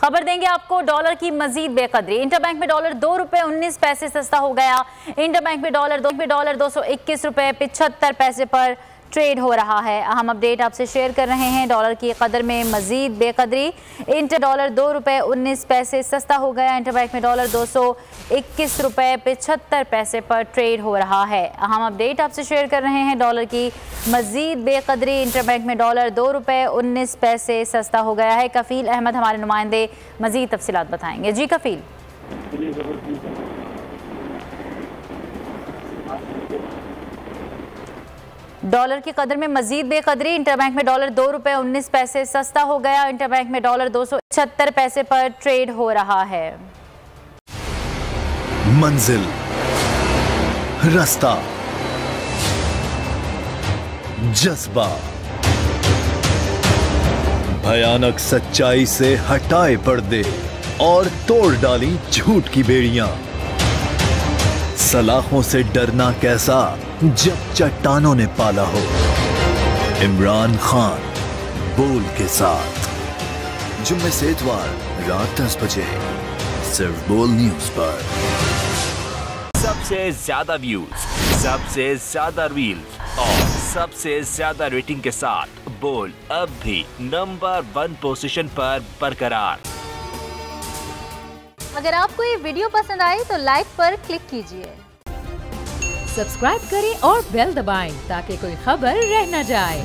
खबर देंगे आपको डॉलर की मजीद बेकदरी। इंटरबैंक में डॉलर ₹2.19 सस्ता हो गया। इंटरबैंक में डॉलर ₹221.75 पर ट्रेड हो रहा है। अहम अपडेट आपसे शेयर कर रहे हैं। डॉलर की कदर में मजीद बेकदरी। डॉलर ₹2.19 सस्ता हो गया। इंटरबैंक में डॉलर ₹221.75 पर ट्रेड हो रहा है। अहम अपडेट आपसे शेयर कर रहे हैं। डॉलर की मजीद बेकदरी। इंटरबैंक में डॉलर ₹2.19 सस्ता हो गया है। कफील अहमद हमारे नुमाइंदे मजीद तफसीलात बताएंगे। जी कफील। डॉलर की कदर में मजीद बेकदरी। इंटरबैंक में डॉलर ₹2.19 सस्ता हो गया। इंटरबैंक में डॉलर ₹276 पर ट्रेड हो रहा है। मंजिल, रास्ता, जज्बा, भयानक सच्चाई से हटाए पर्दे और तोड़ डाली झूठ की बेड़ियां। सलाखों से डरना कैसा जब चट्टानों ने पाला हो। इमरान खान बोल के साथ जुम्मे से इतवार रात 10 बजे सिर्फ बोल न्यूज पर। सबसे ज्यादा व्यूज, सबसे ज्यादा रील्स और सबसे ज्यादा रेटिंग के साथ बोल अब भी नंबर 1 पोजीशन पर बरकरार। अगर आपको ये वीडियो पसंद आई तो लाइक पर क्लिक कीजिए, सब्सक्राइब करें और बेल दबाएं ताकि कोई खबर रह न जाए।